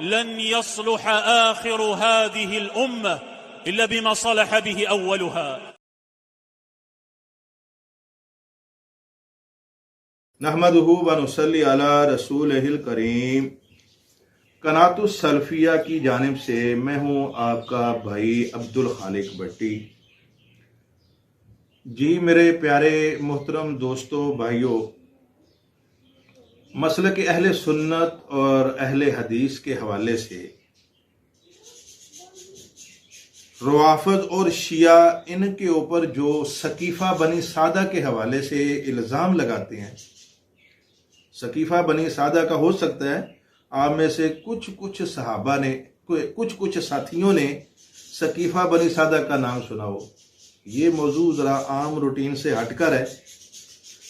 लन यसलुह आखिर हादिहिल उम्मह इल्ला बिमा सलह बिही अव्वलुहा। नहमदुहु व नुसल्ली अला रसूलिहिल करीम। कनातुस सल्फिया की जानिब से मैं हूँ आपका भाई अब्दुल खालिक भट्टी। जी मेरे प्यारे मोहतरम दोस्तों भाइयों, मसलक अहले सुन्नत और अहले हदीस के हवाले से रवाफिद और शिया इनके ऊपर जो सकीफ़ा बनी सादा के हवाले से इल्ज़ाम लगाते हैं, सकीफ़ा बनी सादा का हो सकता है आप में से कुछ सहाबा ने, कुछ साथियों ने सकीफ़ा बनी सादा का नाम सुना हो। ये मौजू ज़रा आम रूटीन से हटकर है,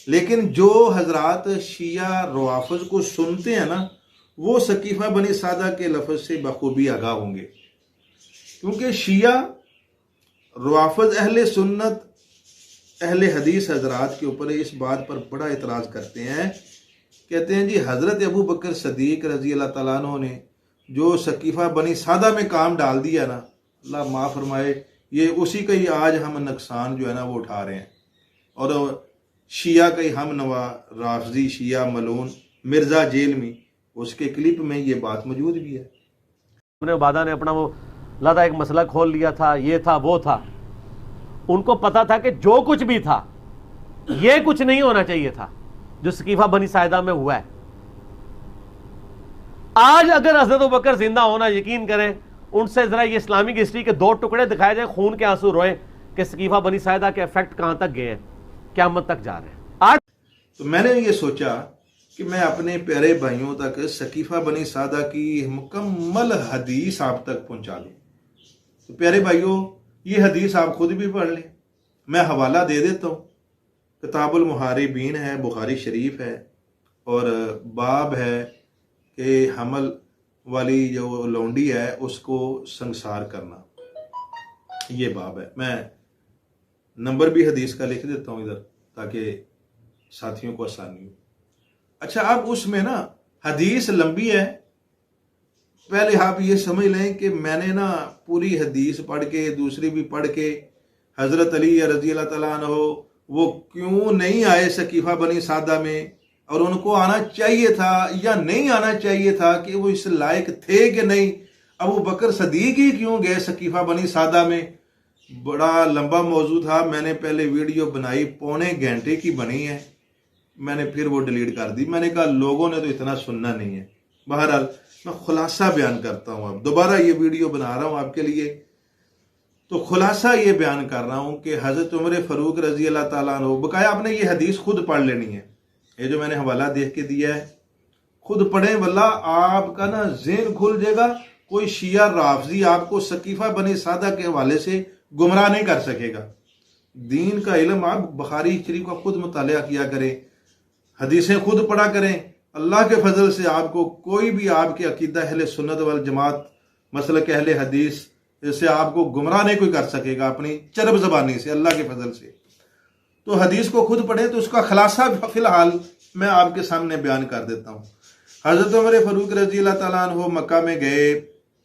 लेकिन जो हजरात शिया रवाफिज को सुनते हैं ना, वो सकीफ़ा बनी सादा के लफ्ज़ से बखूबी आगाह होंगे, क्योंकि शिया रवाफिज अहले सुन्नत अहले हदीस हजरात के ऊपर इस बात पर बड़ा एतराज़ करते हैं। कहते हैं जी हज़रत अबू बकर सदीक रज़ी अल्लाह तआला अन्हु ने जो सकीफ़ा बनी सादा में काम डाल दिया ना, अल्लाह माफ़ फरमाए, ये उसी का ही आज हम नुकसान जो है ना वो उठा रहे हैं। और शिया का ही हम नवा राफजी शिया मलून मिर्ज़ा जेल में, उसके क्लिप में ये बात मौजूद भी है। अपने उबादा ने अपना वो लादा एक मसला खोल लिया था, ये था वो था। उनको पता था कि जो कुछ भी था ये कुछ नहीं होना चाहिए था जो सकीफा बनी साइदा में हुआ है। आज अगर हज़रत अबू बकर जिंदा होना, यकीन करें उनसे जरा ये इस्लामिक हिस्ट्री के दो टुकड़े दिखाए जाए, खून के आंसू रोए कि सकीफा बनी साइदा के इफेक्ट कहां तक गए हैं, क़यामत तक जा रहे हैं। आज तो मैंने ये सोचा कि मैं अपने प्यारे भाइयों तक सकीफ़ा बनी सादा की मुकम्मल हदीस आप तक पहुंचा दूं। तो प्यारे भाइयों, ये हदीस आप खुद भी पढ़ लें, मैं हवाला दे देता हूँ। किताबुल मुहारिबीन है, बुखारी शरीफ है, और बाब है कि हमल वाली जो लौंडी है उसको संसार करना, ये बाब है। मैं नंबर भी हदीस का लिख देता हूँ इधर ताकि साथियों को आसानी हो। अच्छा, अब उसमें ना हदीस लंबी है, पहले आप ये समझ लें कि मैंने ना पूरी हदीस पढ़ के, दूसरी भी पढ़ के, हज़रत अली रज़ी अल्लाह तआला अन्हु वो क्यों नहीं आए सकीफ़ा बनी सादा में, और उनको आना चाहिए था या नहीं आना चाहिए था, कि वो इस लायक थे कि नहीं, अबू बकर सदीक ही क्यों गए सकीफ़ा बनी सादा में, बड़ा लंबा मौजू था। मैंने पहले वीडियो बनाई, पौने घंटे की बनी है, मैंने फिर वो डिलीट कर दी। मैंने कहा लोगों ने तो इतना सुनना नहीं है। बहरहाल मैं खुलासा बयान करता हूँ, अब दोबारा ये वीडियो बना रहा हूँ आपके लिए। तो खुलासा ये बयान कर रहा हूँ कि हज़रत उमर फ़ारूक रज़ी अल्लाह ताला अन्हु, बकाया आपने ये हदीस खुद पढ़ लेनी है, ये जो मैंने हवाला देख के दिया है खुद पढ़ें, वल्ला आपका ना ज़हन खुल जाएगा। कोई शिया राफजी आपको सकीफ़ा बनी सादा के हवाले से गुमराह नहीं कर सकेगा। दीन का इल्म आप बुखारी शरीफ का खुद मुतालिया किया करें, हदीसें खुद पढ़ा करें। अल्लाह के फजल से आपको कोई भी आपके अकीदा अहले सुन्नत वल जमात मसलक अहले हदीस इससे आपको गुमराह नहीं कोई कर सकेगा अपनी चरब ज़बानी से, अल्लाह के फजल से। तो हदीस को खुद पढ़े, तो उसका खुलासा फिलहाल मैं आपके सामने बयान कर देता हूँ। हज़रत उमर फ़ारूक रज़ी अल्लाह तआला अन्हु मक्का में गए,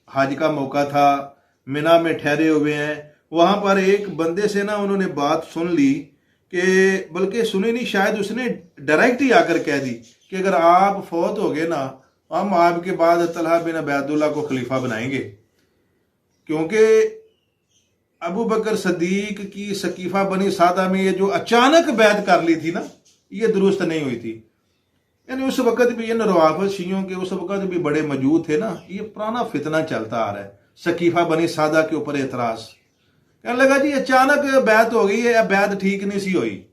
हज का मौका था, मिना में ठहरे हुए हैं। वहाँ पर एक बंदे से ना उन्होंने बात सुन ली, कि बल्कि सुनी नहीं, शायद उसने डायरेक्ट ही आकर कह दी कि अगर आप फौत हो गए ना, हम आपके बाद तलहा बिन उबैदुल्लाह को खलीफा बनाएंगे, क्योंकि अबू बकर सदीक की सकीफ़ा बनी सादा में ये जो अचानक बैत कर ली थी ना, ये दुरुस्त नहीं हुई थी। यानी उस वक़्त भी इन रवाफिद शियों के उस वक़्त भी बड़े मौजूद थे ना, ये पुराना फितना चलता आ रहा है सकीफ़ा बनी सादा के ऊपर एतराज़। कहने लगा जी अचानक बैत हो गई है, बैत ठीक नहीं सी हुई।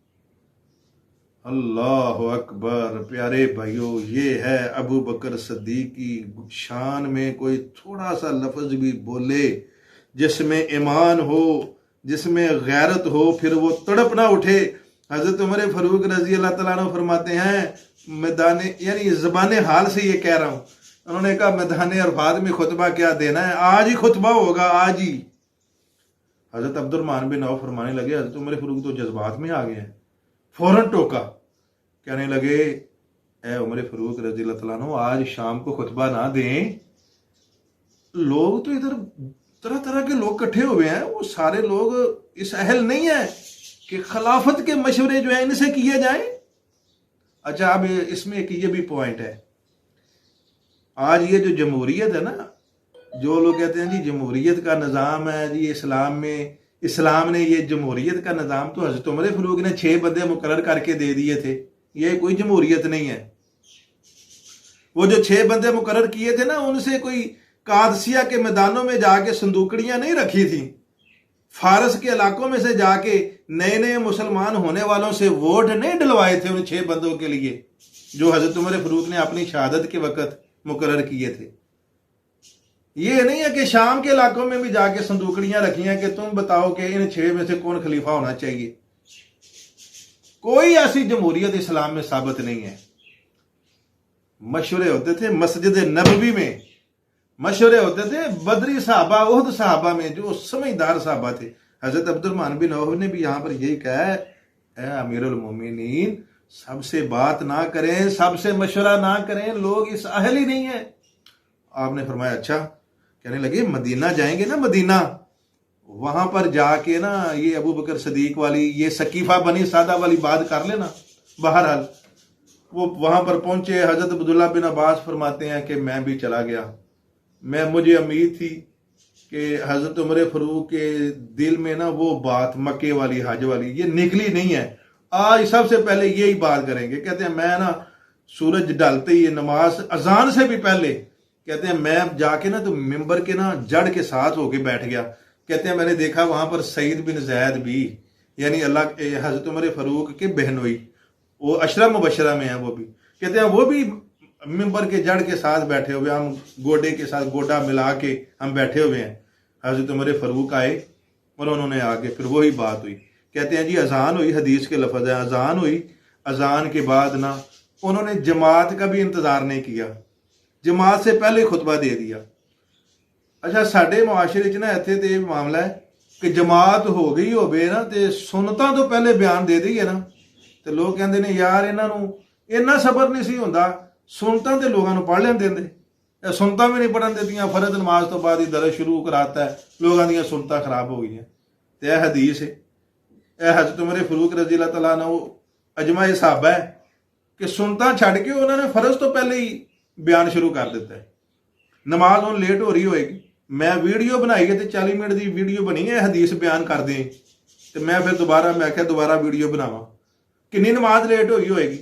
अल्लाह अकबर। प्यारे भाइयों, ये है अबू बकर सदीक की शान में कोई थोड़ा सा लफ्ज भी बोले जिसमें ईमान हो, जिसमें गैरत हो, फिर वो तड़प ना उठे। हज़रत उमर फ़ारूक रज़ी अल्लाह तआला अन्हु फरमाते हैं, मैदान यानी ज़बान हाल से ये कह रहा हूँ, उन्होंने कहा मैदान अरफात में खुतबा क्या देना है, आज ही खुतबा होगा, आज ही। हज़रत अब्दुर्रहमान बिन औफ फरमाने लगे, हज़रत उमर फ़ारूक तो जज्बात में आ गए हैं, फौरन टोका, कहने लगे ए उमर फ़ारूक रज़ी अल्लाह तआला अन्हु, आज शाम को खुतबा ना दें, लोग तो इधर तरह तरह के लोग इकट्ठे हुए हैं, वो सारे लोग इस अहल नहीं है कि खिलाफत के मशवरे जो है इनसे किए जाएं। अच्छा, अब इसमें एक ये भी पॉइंट है, आज ये जो जमहूरियत है ना, जो लोग कहते हैं जी जमहूरियत का निज़ाम है जी इस्लाम में, इस्लाम ने ये जमहूरियत का निज़ाम तो हज़रत उमर फारूक ने 6 बंदे मुकर्रर करके दे दिए थे, ये कोई जमहूरियत नहीं है। वो जो 6 बंदे मुकर्रर किए थे ना, उनसे कोई कादसिया के मैदानों में जाके संदूकड़ियां नहीं रखी थी, फारस के इलाकों में से जाके नए नए मुसलमान होने वालों से वोट नहीं डलवाए थे उन 6 बंदों के लिए जो हजरत उमर फारूक ने अपनी शहादत के वक्त मुकर्रर किए थे। ये नहीं है कि शाम के इलाकों में भी जाके संदूकड़ियां रखी हैं कि तुम बताओ कि इन 6 में से कौन खलीफा होना चाहिए। कोई ऐसी जमहूरियत इस्लाम में साबित नहीं है। मशवरे होते थे मस्जिद नबवी में, मशवरे होते थे बदरी साहबा, उहद साहबा में, जो समझदार साहबा थे। हजरत अब्दुर्रहमान बिन औफ ने भी यहां पर यही कहा है, अमीरुल मोमिनीन सबसे बात ना करें, सबसे मशवरा ना करें, लोग इस अहल ही नहीं है। आपने फरमाया अच्छा। कहने लगे मदीना जाएंगे ना, मदीना, वहां पर जाके ना ये अबू बकर सदीक वाली, ये सकीफा बनी सादा वाली बात कर लेना। बहरहाल वो वहां पर पहुंचे। हजरत अब्दुल्ला बिन अब्बास फरमाते हैं कि मैं भी चला गया। मुझे उम्मीद थी कि हजरत उमर फारूक के दिल में ना वो बात मक्के वाली हज वाली ये निकली नहीं है। आज सबसे पहले यही बात करेंगे। कहते हैं मैं ना सूरज ढलते ही नमाज अजान से भी पहले, कहते हैं मैं जाके ना तो मिंबर के ना जड़ के साथ होके बैठ गया। कहते हैं मैंने देखा वहां पर सईद बिन जैद भी, यानी अल्लाह हजरत उमर फारूक के बहनोई, वो अशरा मुबशरा में है, वो भी कहते हैं वो भी मिंबर के जड़ के साथ बैठे हुए, हम गोडे के साथ गोडा मिला के हम बैठे हुए हैं। हजरत उमर फारूक आए और उन्होंने आगे फिर वही बात हुई। कहते हैं जी अजान हुई, हदीस के लफ्ज है अजान हुई, अजान के बाद ना उन्होंने जमात का भी इंतजार नहीं किया, जमात से पहले खुतबा दे दिया। अच्छा, साडे मुआशरे च ना इत्थे ते मामला है कि जमात हो गई होवे ना ते सुनतां तो पहले बयान दे दईए ना, ते लोग कहंदे ने यार इन्हां नूं इन्ना सबर नहीं सी हुंदा, सुनतां ते लोगां नूं पढ़ लैंदे ने, सुनतां भी नहीं पढ़न देतियां, फर्ज नमाज तो बाद ही दर्ज शुरू कराता है, लोगों दी सुनतां खराब हो गई। ते यह हदीस है, यह हजरत उमर फारूक रजी अल्लाह तआला अन्हु अजमा साहब है कि सुनतां छड्ड के उन्होंने फर्ज तो पहले ही बयान शुरू कर दिता है। नमाज हुण लेट हो रही होएगी, मैं वीडियो बनाई है तो 40 मिनट की वीडियो बनी है हदीस बयान कर दें, तो मैं फिर दोबारा वीडियो बनावा, कितनी नमाज लेट हुई होएगी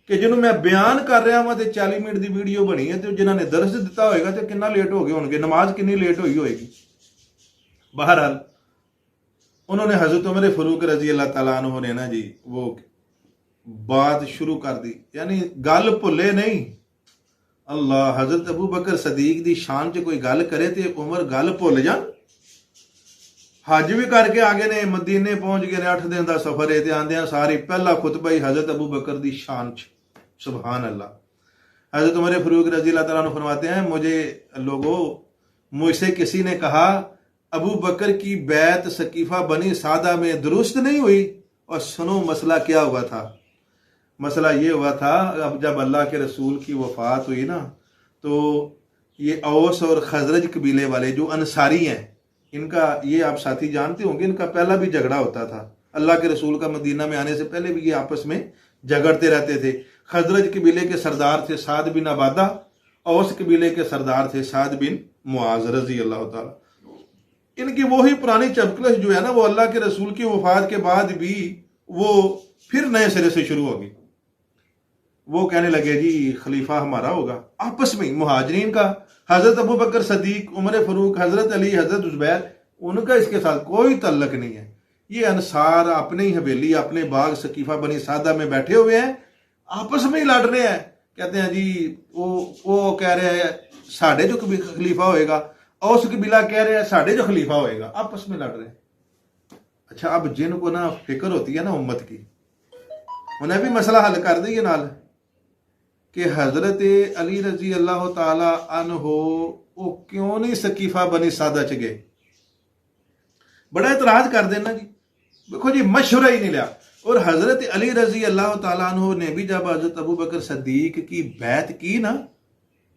कि जिन्होंने मैं बयान कर रहा वहां तो 40 मिनट की वीडियो बनी है, तो जिन्होंने दर्ज दिता होएगा तो कितना लेट हो गए होंगे, नमाज कितनी लेट हुई होएगी। बहरहाल उन्होंने हजरत उमर फारूक रजी अल्लाह तआला अन्हु ने ना जी वो बात शुरू कर दी, यानी गल भुले नहीं। अल्लाह, हजरत अबू बकर सदीक दी शान च कोई गल करे तो उमर गल भुल जान। हज भी करके आ गए ने, मदीने पहुंच गए ने, 8 दिन का सफर है, आंदियां सारी पहला खुतबा ही हजरत अबू बकर दी शान च। सुभान अल्लाह। हजरत उमर फारूक रजी अल्लाह तआला अन्हु फरमाते हैं, मुझसे किसी ने कहा अबू बकर की बैत सकीफा बनी सादा में दुरुस्त नहीं हुई, और सुनो मसला क्या हुआ था। मसला ये हुआ था, अब जब अल्लाह के रसूल की वफात हुई ना, तो ये औस और खजरज कबीले वाले जो अंसारी हैं, इनका, ये आप साथी जानते होंगे, इनका पहला भी झगड़ा होता था। अल्लाह के रसूल का मदीना में आने से पहले भी ये आपस में झगड़ते रहते थे। खजरज कबीले के सरदार थे साद बिन अबादा, औस कबीले के सरदार थे साद बिन मुआज रजी अल्लाह ताला। इनकी वही पुरानी चपकलश जो है ना, वो अल्लाह के रसूल की वफात के बाद भी वो फिर नए सिरे से शुरू होगी। वो कहने लगे जी खलीफा हमारा होगा, आपस में मुहाजिरीन का, हजरत अबू बकर सदीक, उमर फारूक, हजरत अली, हजरत जुबैर, उनका इसके साथ कोई तल्लक नहीं है। ये अंसार अपनी ही हवेली, अपने बाग सकीफा बनी सादा में बैठे हुए हैं, आपस में ही लड़ रहे हैं। कहते हैं जी वो कह रहे हैं साढ़े जो खलीफा होएगा, और उस कबीला कह रहे हैं साढ़े जो खलीफा होएगा, आपस में लड़ रहे हैं। अच्छा, अब जिनको ना फिक्र होती है ना उम्मत की, उन्हें भी मसला हल कर दिए नाल कि हजरत अली रजी अल्लाह ताला अन्हो वो क्यों नहीं सकीफा बनी सादा च गए। बड़ा इतराज कर देना जी, देखो जी मशवरा ही नहीं लिया। और हजरत अली रजी अल्लाह ताला अन्हो ने भी जब हजरत अबू बकर सदीक की बैत की ना,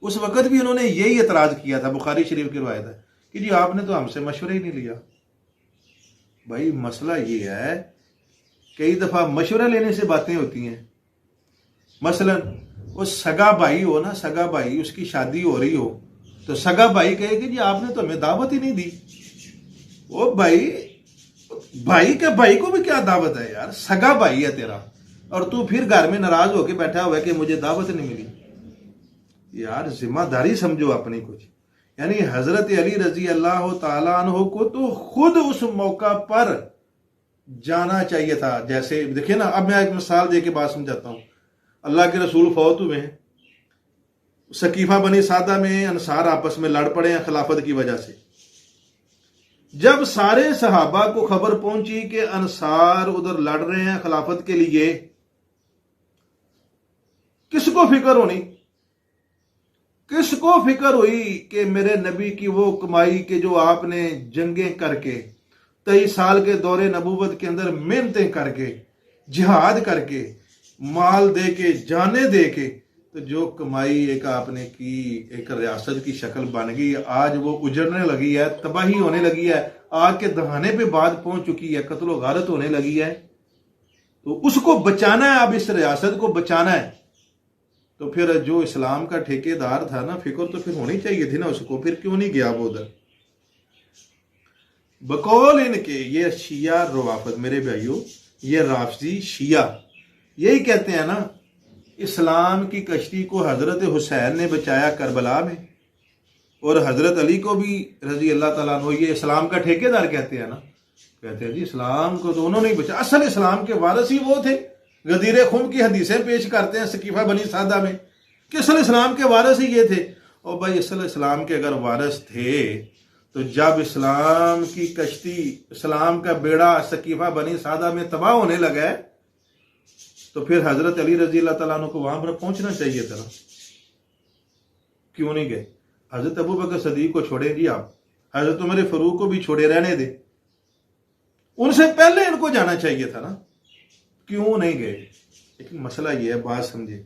उस वक्त भी उन्होंने यही एतराज किया था। बुखारी शरीफ की रिवायत है कि जी आपने तो हमसे मशवरा ही नहीं लिया। भाई मसला ये है, कई दफा मशवरा लेने से बातें होती हैं। मसलन वो सगा भाई हो ना, सगा भाई, उसकी शादी हो रही हो तो सगा भाई कहे कि जी आपने तो हमें दावत ही नहीं दी। वो भाई के भाई को भी क्या दावत है यार, सगा भाई है तेरा, और तू फिर घर में नाराज होके बैठा हुआ है कि मुझे दावत नहीं मिली। यार जिम्मेदारी समझो अपनी कुछ। यानी हजरत अली रजी अल्लाह ताला अन्हु को तो खुद उस मौका पर जाना चाहिए था। जैसे देखिए ना, अब मैं एक मिसाल दे के बात समझाता हूं। अल्लाह के रसूल फौत हुए हैं, सकीफा बनी सादा में अंसार आपस में लड़ पड़े हैं खिलाफत की वजह से। जब सारे सहाबा को खबर पहुंची कि अंसार उधर लड़ रहे हैं खिलाफत के लिए, किसको फिक्र होनी, किसको फिक्र हुई कि मेरे नबी की वो कमाई के जो आपने जंगें करके 23 साल के दौरे नबूवत के अंदर मेहनतें करके जिहाद करके माल दे के जाने दे के, तो जो कमाई एक आपने की, एक रियासत की शक्ल बन गई, आज वो उजड़ने लगी है, तबाही होने लगी है, आग के दहाने पे बात पहुंच चुकी है, कत्लो गारत होने लगी है। तो उसको बचाना है, अब इस रियासत को बचाना है। तो फिर जो इस्लाम का ठेकेदार था ना, फिक्र तो फिर होनी चाहिए थी ना उसको, फिर क्यों नहीं गया वो उधर। बकौल इनके ये शिया रवाफत, मेरे भाइयों, ये राफजी शिया यही कहते हैं ना, इस्लाम की कश्ती को हजरत हुसैन ने बचाया करबला में, और हजरत अली को भी रजी अल्लाह ताला अन्हु ये इस्लाम का ठेकेदार कहते हैं ना। कहते हैं जी इस्लाम को तो उन्होंने ही बचाया, असल इस्लाम के वारिस ही वो थे। गदीर खुम की हदीसें पेश करते हैं सकीफा बनी सादा में कि असल इस्लाम के वारिस ही ये थे। और भाई असल इस्लाम के अगर वारिस थे तो जब इस्लाम की कश्ती, इस्लाम का बेड़ा सकीफा बनी सादा में तबाह होने लगा है, तो फिर हजरत अली रजी अल्लाह तआला अन्हु को वहां पर पहुंचना चाहिए था ना, क्यों नहीं गए। हजरत अबू बकर सदीक को छोड़े जी आप, हजरत उमर फारूक को भी छोड़े रहने दे, उनसे पहले इनको जाना चाहिए था ना, क्यों नहीं गए। लेकिन मसला ये है, बात समझे,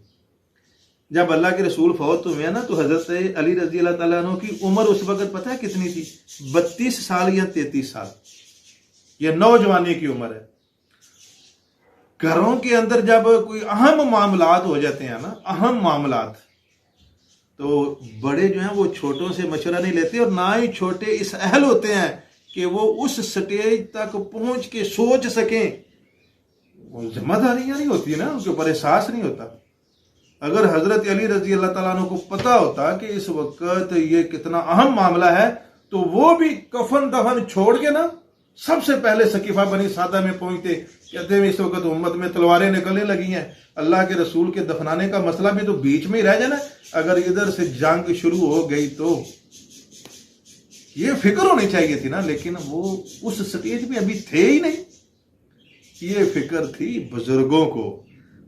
जब अल्लाह के रसूल फौत हुए हैं ना, तो हजरत अली रजी अल्लाह तआला अन्हु की उम्र उस वक्त पता है कितनी थी? 32 साल या 33 साल। यह नौजवानी की उम्र है। घरों के अंदर जब कोई अहम मामलात हो जाते हैं ना, अहम मामलात, तो बड़े जो हैं वो छोटों से मशवरा नहीं लेते, और ना ही छोटे इस अहल होते हैं कि वो उस स्टेज तक पहुंच के सोच सकें। जिम्मेदारियां नहीं होती ना, उनके ऊपर एहसास नहीं होता। अगर हजरत अली रजी अल्लाह तआला अन्हु को पता होता कि इस वक्त ये कितना अहम मामला है, तो वो भी कफन दफन छोड़ के ना सबसे पहले सकीफा बनी सादा में पहुंचते। कहते हैं इस वक्त उम्मत में तलवारें निकलने लगी हैं, अल्लाह के रसूल के दफनाने का मसला भी तो बीच में ही रह जाना, अगर इधर से जंग शुरू हो गई तो ये फिक्र होनी चाहिए थी ना। लेकिन वो उस स्टेज पे अभी थे ही नहीं। ये फिक्र थी बुजुर्गों को,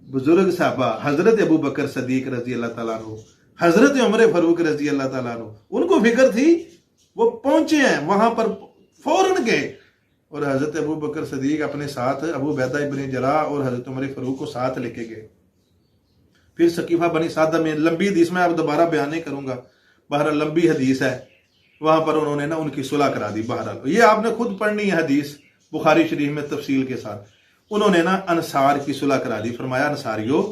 बुजुर्ग साहबा, हजरत अबू बकर सदीक रजी अल्लाह तआला अन्हु, हजरत उमर फारूक रजी अल्लाह तआला अन्हु, उनको फिक्र थी। वो पहुंचे हैं वहां पर, फौरन गए, और हजरत अबू बकर सदीक अपने साथ अबू बैदा इब्न जराह और हजरत उमर फारूक को साथ लेके गए। फिर सकीफा बनी सादा में, लंबी हदीस में आप दोबारा बयान नहीं करूंगा, बहरहाल लंबी हदीस है, वहां पर उन्होंने ना उनकी सुलह करा दी। बहरहाल ये आपने खुद पढ़नी है हदीस बुखारी शरीफ में तफसील के साथ। उन्होंने ना अंसार की सुलह करा दी। फरमाया अंसारियों,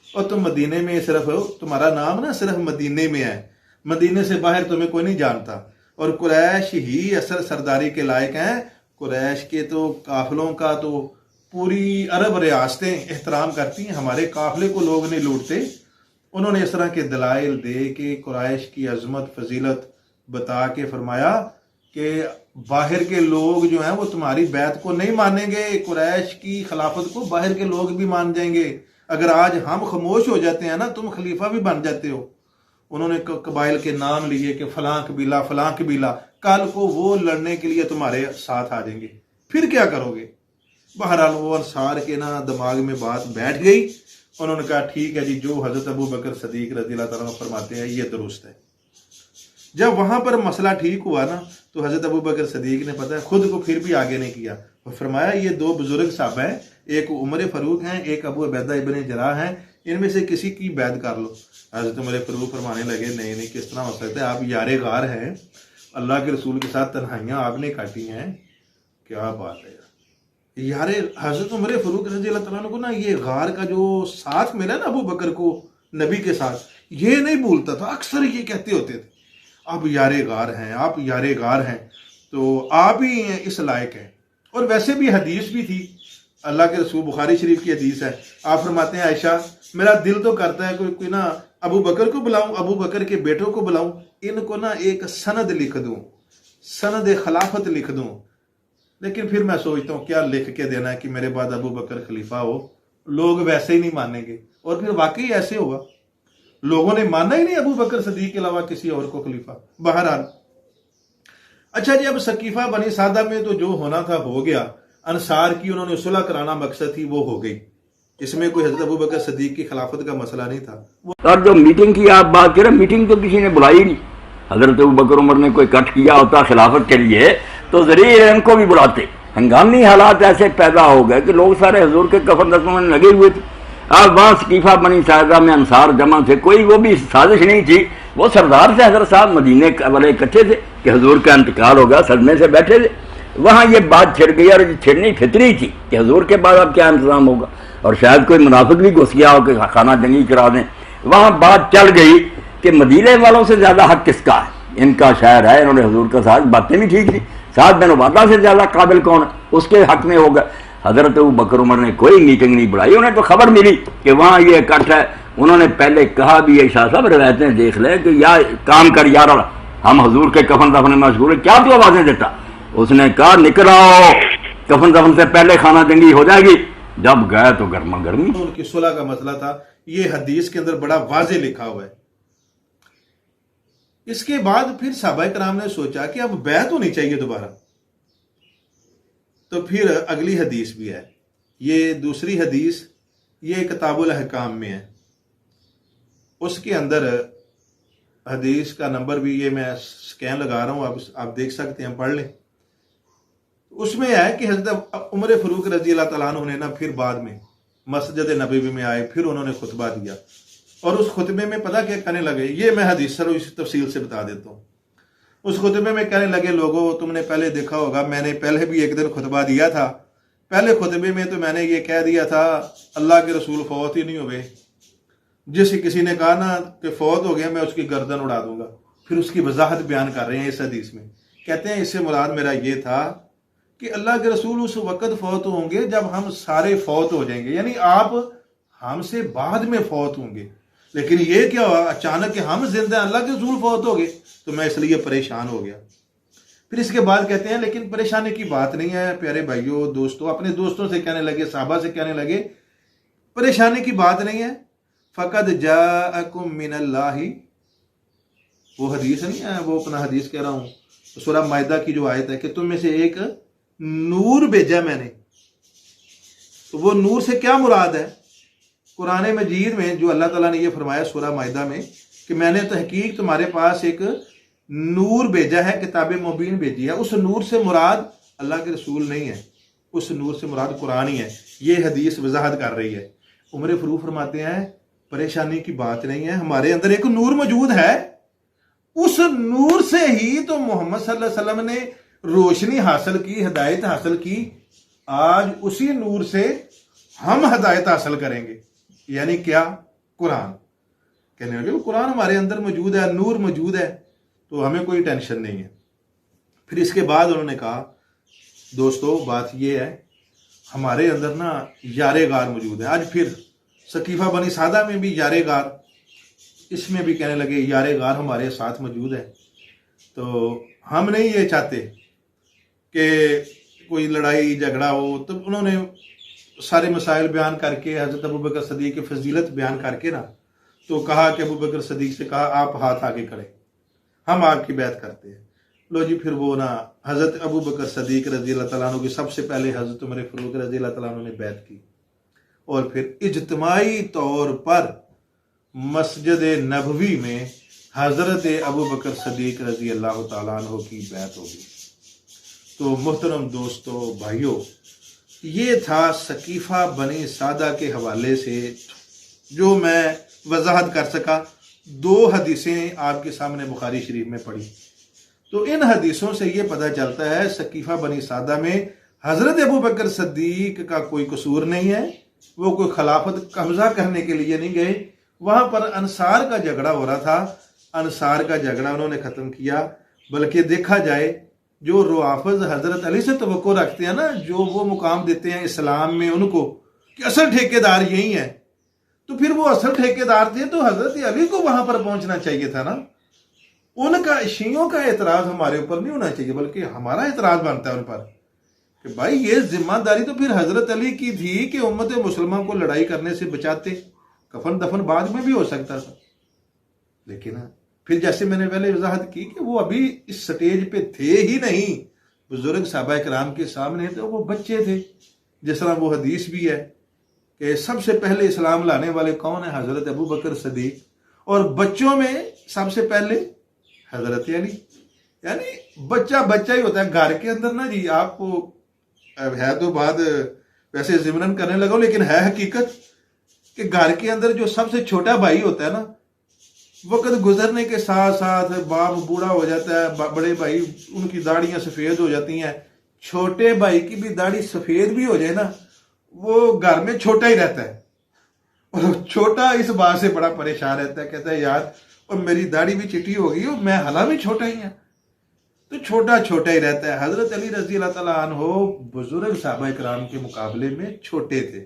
और तुम मदीने में सिर्फ हो, तुम्हारा नाम ना सिर्फ मदीने में है, मदीने से बाहर तुम्हें कोई नहीं जानता, और कुरैश ही असल सरदारी के लायक हैं। कुरैश के तो काफिलों का तो पूरी अरब रियासतें एहतराम करती हैं, हमारे काफिले को लोग नहीं लूटते। उन्होंने इस तरह के दलाइल दे के कुरैश की अजमत फजीलत बता के फरमाया कि बाहर के लोग जो हैं वो तुम्हारी बैत को नहीं मानेंगे, कुरैश की खिलाफत को बाहर के लोग भी मान जाएंगे। अगर आज हम खामोश हो जाते हैं ना, तुम खलीफा भी बन जाते हो। उन्होंने कबाइल के नाम लिए कि फलां कबीला, कल को वो लड़ने के लिए तुम्हारे साथ आ जाएंगे, फिर क्या करोगे। बहरहाल वो अंसार के ना दिमाग में बात बैठ गई। उन्होंने कहा ठीक है जी, जो हजरत अबू बकर सदीक रज़ी अल्लाह तआला फरमाते हैं ये दुरुस्त है। जब वहां पर मसला ठीक हुआ ना, तो हजरत अबू बकर सदीक ने पता है खुद को फिर भी आगे नहीं किया। फरमाया ये दो बुजुर्ग साहब हैं, एक उमर फारूक हैं, एक अबू उबैदा इब्न जराह हैं, इनमें से किसी की बैत कर लो। हज़रत उमर फारूक फरमाने लगे नहीं नहीं, किस तरह हो सकता है, आप यारे गार हैं, अल्लाह के रसूल के साथ तन्हाइयाँ आपने काटी हैं, क्या बात है यार। हज़रत उमर फारूक रज़ी अल्लाह तआला को ना ये गार का जो साथ मिला ना अबू बकर को नबी के साथ, ये नहीं भूलता था, अक्सर ये कहते होते थे आप यारे गार हैं, आप यारे गार हैं, तो आप ही इस लायक हैं। और वैसे भी हदीस भी थी अल्लाह के रसूल, बुखारी शरीफ की हदीस है, आप फरमाते हैं आयशा मेरा दिल तो करता है कोई ना अबू बकर को बुलाऊं, अबू बकर के बेटों को बुलाऊं, इनको ना एक सनद लिख दूं, सनद खिलाफत लिख दूं, लेकिन फिर मैं सोचता हूँ क्या लिख के देना है कि मेरे बाद अबू बकर खलीफा हो, लोग वैसे ही नहीं मानेंगे। और फिर वाकई ऐसे हुआ, लोगों ने माना ही नहीं अबू बकर सदीक के अलावा किसी और को खलीफा। बहरहाल अच्छा जी, अब सकीफा बनी सादा में तो जो होना था हो गया, अंसार की उन्होंने सुलह कराना मकसद थी वो हो गई, इसमें कोई हजरत अबू बकर सदीक की खिलाफत का मसला नहीं था। और जो मीटिंग की आप बात करें, मीटिंग तो किसी ने बुलाई नहीं। हजरत अबू बकर उमर ने कोई कट किया होता खिलाफत के लिए तो जरूर इनको भी बुलाते। हंगामी हालात ऐसे पैदा हो गए कि लोग सारे हजूर के कफन दफन में लगे हुए थे। अब वहाँ सकीफा बनी सादा में अंसार जमा थे, कोई वो भी साजिश नहीं थी, वो सरदार से हजरत साहब मदीने वाले इकट्ठे थे कि हजूर का इंतकाल होगा, सदमे से बैठे थे। वहाँ ये बात छिड़ गई और छिड़नी फितरी थी कि हजूर के बाद अब क्या इंतजाम होगा, और शायद कोई मुनाफिक भी घुस गया हो कि खाना जंगी करा दें। वहाँ बात चल गई कि मदीने वालों से ज्यादा हक किसका है, इनका शायर है, इन्होंने हजूर के साथ बातें भी ठीक थी, साथ बिन उबादा से ज्यादा काबिल कौन है, उसके हक में होगा। हजरत अबू बकर उमर ने कोई मीटिंग नहीं बुलाई, उन्हें तो खबर मिली कि वहाँ ये इकट्ठा है। उन्होंने पहले कहा भी ये शाह साहब रवायतें देख ले कि या काम कर यार, हम हजूर के कफन दफन में मशगूल है, क्या तू आवाजें देता। उसने कहा निकल आओ, कफन दफन से पहले खाना जंगी हो जाएगी। जब गए तो गर्मा गर्मी। उनकी सुलह का मसला था, ये हदीस के अंदर बड़ा वाजे लिखा हुआ है। इसके बाद फिर सहाबा कराम ने सोचा कि अब बैत होनी चाहिए दोबारा, तो फिर अगली हदीस भी है, ये दूसरी हदीस, ये किताबुल अहकाम में है, उसके अंदर हदीस का नंबर भी ये मैं स्कैन लगा रहा हूं, आप देख सकते हैं, पढ़ लें। उसमें है कि हजरत उमर फारूक रजी अल्लाह तआला अन्हु ने ना फिर बाद में मस्जिद नबवी में आए, फिर उन्होंने खुतबा दिया, और उस खुतबे में पता क्या कहने लगे, ये मैं हदीस सर इस तफसील से बता देता हूँ। उस खुतबे में कहने लगे, लोगों तुमने पहले देखा होगा, मैंने पहले भी एक दिन खुतबा दिया था, पहले खुतबे में तो मैंने ये कह दिया था अल्लाह के रसूल फौत ही नहीं हुए, जिस किसी ने कहा ना कि फौत हो गया मैं उसकी गर्दन उड़ा दूंगा। फिर उसकी वजाहत बयान कर रहे हैं इस हदीस में, कहते हैं इससे मुराद मेरा ये था कि अल्लाह के रसूल उस वक्त फौत होंगे जब हम सारे फौत हो जाएंगे, यानी आप हमसे बाद में फौत होंगे। लेकिन ये क्या हुआ अचानक कि हम जिंदा अल्लाह के रसूल फौत हो गए, तो मैं इसलिए परेशान हो गया। फिर इसके बाद कहते हैं लेकिन परेशानी की बात नहीं है प्यारे भाइयों दोस्तों, अपने दोस्तों से कहने लगे, साहबा से कहने लगे, परेशानी की बात नहीं है, फकद जाअकुम मिनल्लाहि, वो हदीस नहीं है, वो अपना हदीस कह रहा हूं, सूरह माइदा की जो आयत है कि तुम में से एक नूर भेजा मैंने। तो वो नूर से क्या मुराद है, कुरान मजीद में जो अल्लाह ताला ने ये फरमाया सूरह माइदा में कि मैंने तहकीक तुम्हारे पास एक नूर भेजा है, किताब मुबीन भेजी है, उस नूर से मुराद अल्लाह के रसूल नहीं है, उस नूर से मुराद कुरान ही है। ये हदीस वजाहत कर रही है। उमर फारूक फरमाते हैं परेशानी की बात नहीं है, हमारे अंदर एक नूर मौजूद है, उस नूर से ही तो मोहम्मद सल्लल्लाहु अलैहि वसल्लम ने रोशनी हासिल की, हिदायत हासिल की, आज उसी नूर से हम हिदायत हासिल करेंगे। यानी क्या, कुरान। कहने लगे कुरान हमारे अंदर मौजूद है, नूर मौजूद है, तो हमें कोई टेंशन नहीं है। फिर इसके बाद उन्होंने कहा दोस्तों बात यह है, हमारे अंदर ना यारेगार मौजूद है। आज फिर सकीफा बनी सादा में भी यारेगार, इसमें भी कहने लगे यारेगार हमारे साथ मौजूद है। तो हम नहीं ये चाहते कि कोई लड़ाई झगड़ा हो, तो उन्होंने सारे मसाइल बयान करके हजरत अबू बकर सदीक की फजीलत बयान करके ना, तो कहा कि अबू बकर सदीक से कहा आप हाथ आगे करें, हम आपकी बैत करते हैं। लो जी, फिर वो ना हजरत अबू बकर सदीक रजी अल्लाह तआला अन्हु की सबसे पहले हजरत उमर फारूक रजी अल्लाह तआला अन्हु ने बैत की, और फिर इज्तिमाई तौर पर मस्जिद नबवी में हजरत अबू बकर सदीक रजी अल्लाह तआला अन्हु की बैत होगी। तो मोहतरम दोस्तों भाइयों, ये था सकीफा बनी सादा के हवाले से जो मैं वजाहत कर सका। 2 हदीसें आपके सामने बुखारी शरीफ में पढ़ी। तो इन हदीसों से ये पता चलता है सकीफा बनी सादा में हजरत अबू बकर सद्दीक का कोई कसूर नहीं है। वो कोई खिलाफत कब्जा करने के लिए नहीं गए। वहां पर अंसार का झगड़ा हो रहा था, अंसार का झगड़ा उन्होंने खत्म किया। बल्कि देखा जाए जो रुआफज हजरत अली से तवक्को रखते हैं ना, जो वो मुकाम देते हैं इस्लाम में उनको कि असल ठेकेदार यही है, तो फिर वो असल ठेकेदार थे तो हजरत अली को वहां पर पहुंचना चाहिए था ना। उनका शियों का एतराज हमारे ऊपर नहीं होना चाहिए, बल्कि हमारा एतराज बनता है उन पर कि भाई ये जिम्मेदारी तो फिर हजरत अली की थी कि उम्मत मुसलमान को लड़ाई करने से बचाते। कफन दफन बाद में भी हो सकता था, लेकिन फिर जैसे मैंने पहले वजाहत की कि वो अभी इस स्टेज पे थे ही नहीं। बुजुर्ग साहबा कराम के सामने तो वो बच्चे थे। जिस तरह वो हदीस भी है कि सबसे पहले इस्लाम लाने वाले कौन है? हजरत अबू बकर सदीक। और बच्चों में सबसे पहले हजरत अली। यानी बच्चा बच्चा ही होता है घर के अंदर ना जी। आपको है तो बात वैसे जिमरन करने लगा, लेकिन है हकीकत कि घर के अंदर जो सबसे छोटा भाई होता है ना, वक्त गुजरने के साथ साथ बाप बूढ़ा हो जाता है, बड़े भाई उनकी दाढ़ियां सफेद हो जाती हैं, छोटे भाई की भी दाढ़ी सफेद भी हो जाए ना, वो घर में छोटा ही रहता है। और छोटा इस बात से बड़ा परेशान रहता है, कहता है यार और मेरी दाढ़ी भी चिट्टी हो गई और मैं हला भी छोटा ही है। तो छोटा छोटा ही रहता है। हजरत अली रजी अल्लाह ताला अन्हो बुजुर्ग साहबा कराम के मुकाबले में छोटे थे।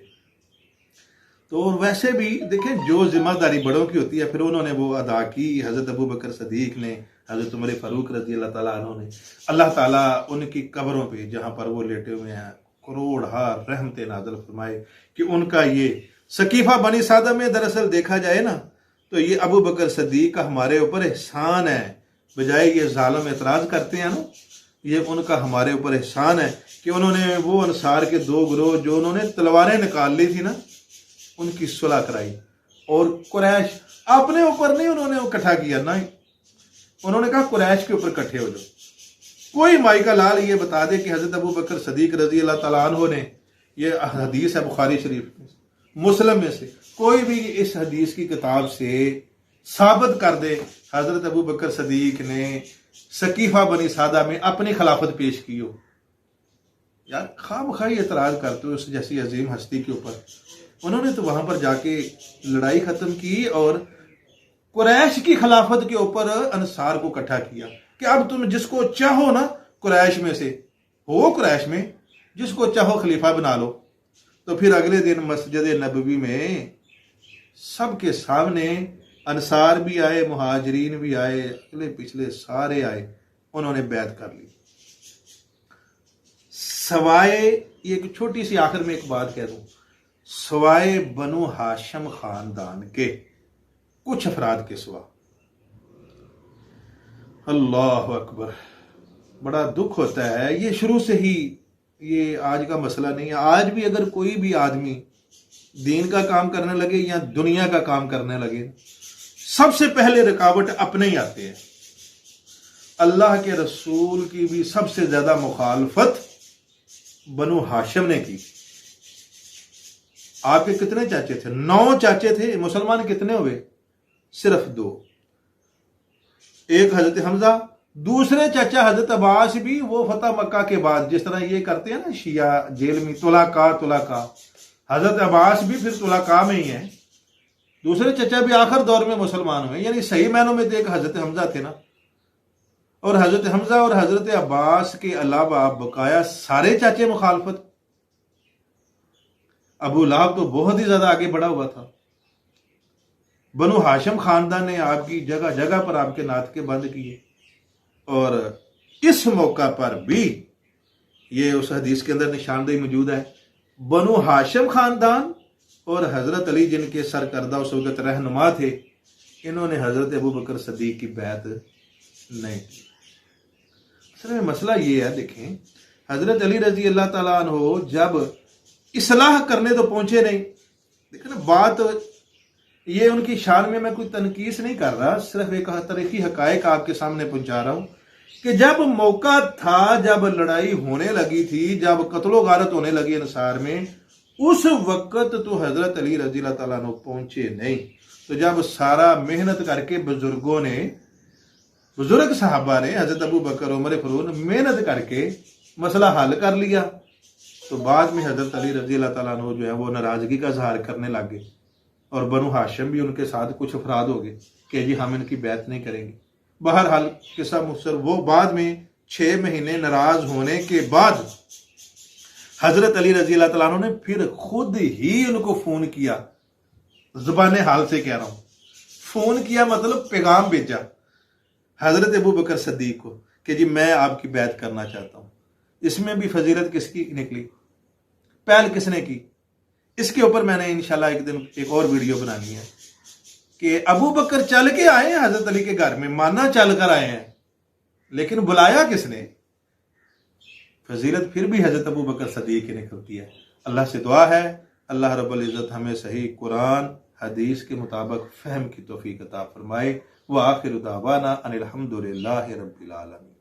तो वैसे भी देखें जो जिम्मेदारी बड़ों की होती है फिर उन्होंने वो अदा की। हजरत अबू बकर सदीक ने, हजरत उमर फारूक रजी अल्लाह ताला अन्हु ने, अल्लाह ताला उनकी कब्रों पे जहां पर वो लेटे हुए हैं करोड़ हार रहमतें नाज़िल फरमाए कि उनका ये सकीफा बनी सादा में दरअसल देखा जाए ना तो ये अबू बकर सदीक का हमारे ऊपर एहसान है। बजाय ये जालिम एतराज करते हैं ना, ये उनका हमारे ऊपर एहसान है कि उन्होंने वो अंसार के 2 गिरोह जो उन्होंने तलवारें निकाल ली थी ना, उनकी सुलह कराई। और कुरैश अपने ऊपर नहीं उन्होंने इकट्ठा किया ना, उन्होंने कहा कुरैश के ऊपर इकट्ठे हो जाओ। कोई माई का लाल ये बता दे कि हजरत अबू बकर सदीक रजी अल्लाह ताला अन्हु ने, ये हदीस है बुखारी शरीफ मुस्लिम में से, कोई भी इस हदीस की किताब से साबित कर दे हजरत अबू बकर सदीक ने सकीफा बनी सादा में अपनी खिलाफत पेश की हो। यार खामखाई एतराज करते हो उस जैसी अजीम हस्ती के ऊपर। उन्होंने तो वहां पर जाके लड़ाई खत्म की और कुरैश की खिलाफत के ऊपर अंसार को इकट्ठा किया कि अब तुम जिसको चाहो ना कुरैश में से हो, कुरैश में जिसको चाहो खलीफा बना लो। तो फिर अगले दिन मस्जिद नबवी में सबके सामने अंसार भी आए, मुहाजिरीन भी आए, अगले पिछले सारे आए, उन्होंने बैत कर ली। सवाए एक छोटी सी आखिर में एक बात कह दूं, सवाए बनु हाशिम खानदान के कुछ अफराद के सिवा। अल्लाह अकबर, बड़ा दुख होता है। ये शुरू से ही ये आज का मसला नहीं है। आज भी अगर कोई भी आदमी दीन का काम करने लगे या दुनिया का काम करने लगे, सबसे पहले रुकावट अपने ही आते हैं। अल्लाह के रसूल की भी सबसे ज्यादा मुखालफत बनु हाशिम ने की। आपके कितने चाचे थे? 9 चाचे थे। मुसलमान कितने हुए? सिर्फ 2। एक हजरत हमजा, दूसरे चाचा हजरत अब्बास भी वो फतह मक्का के बाद, जिस तरह ये करते हैं ना शिया जेल में तुलाका, हजरत अब्बास भी फिर तुलाका में ही है। दूसरे चाचा भी आखिर दौर में मुसलमान हुए, यानी सही मायनों में तो एक हजरत हमजा थे ना। और हजरत हमजा और हजरत अब्बास के अलावा बकाया सारे चाचे मुखालफत। अबू लहब तो बहुत ही ज्यादा आगे बढ़ा हुआ था। बनु हाशिम खानदान ने आपकी जगह जगह पर आपके नातके बंद किए। और इस मौका पर भी ये उस हदीस के अंदर निशानदेही मौजूद है, बनु हाशिम खानदान और हजरत अली जिनके सरकर्दा उस वक्त रहनुमा थे, इन्होंने हजरत अबू बकर सदीक की बैत नहीं की। असल में मसला ये है, देखें हजरत अली रजी अल्लाह ताला अन्हो जब इस्लाह करने तो पहुंचे नहीं। देखें ना, बात ये उनकी शान में मैं कोई तनकीस नहीं कर रहा, सिर्फ एक तरीकी हकायक आपके सामने पहुंचा रहा हूं कि जब मौका था, जब लड़ाई होने लगी थी, जब कत्लो गारत होने लगी अंसार में, उस वक्त तो हजरत अली रजी अल्लाह तआला अन्हु पहुंचे नहीं। तो जब सारा मेहनत करके बुजुर्गों ने, बुजुर्ग साहबा ने, हजरत अबू बकर उमर फरून मेहनत करके मसला हल कर लिया, तो बाद में हजरत अली रजी अल्लाह तआला अन्हु जो है वो नाराजगी का इजहार करने लगे और बनु हाशिम भी उनके साथ कुछ अफराद हो गए कि जी हम इनकी बैत नहीं करेंगे। बहरहाल किस्सा मुख्तसर, वो बाद में 6 महीने नाराज होने के बाद हजरत अली रजी अल्लाह तआला अन्हु ने फिर खुद ही उनको फोन किया, जुबान हाल से कह रहा हूं, फोन किया मतलब पैगाम भेजा हजरत अबू बकर सद्दीक को कि जी मैं आपकी बैत करना चाहता हूं। इसमें भी फजीलत किसकी निकली, पहल किसने की, इसके ऊपर मैंने इंशाल्लाह एक दिन एक और वीडियो बनानी है कि अबू बकर चल के आए हैं हजरत अली के घर में, माना चल कर आए हैं, लेकिन बुलाया किसने। फजीलत फिर भी हजरत अबू बकर सदीक की निकलती है। अल्लाह से दुआ है अल्लाह रब्बुल इज्जत हमें सही कुरान हदीस के मुताबिक फहम की तौफीक अता फरमाए। व आखिर दावाना अनिल हम्दुलिल्लाहि रब्बिल आलमीन।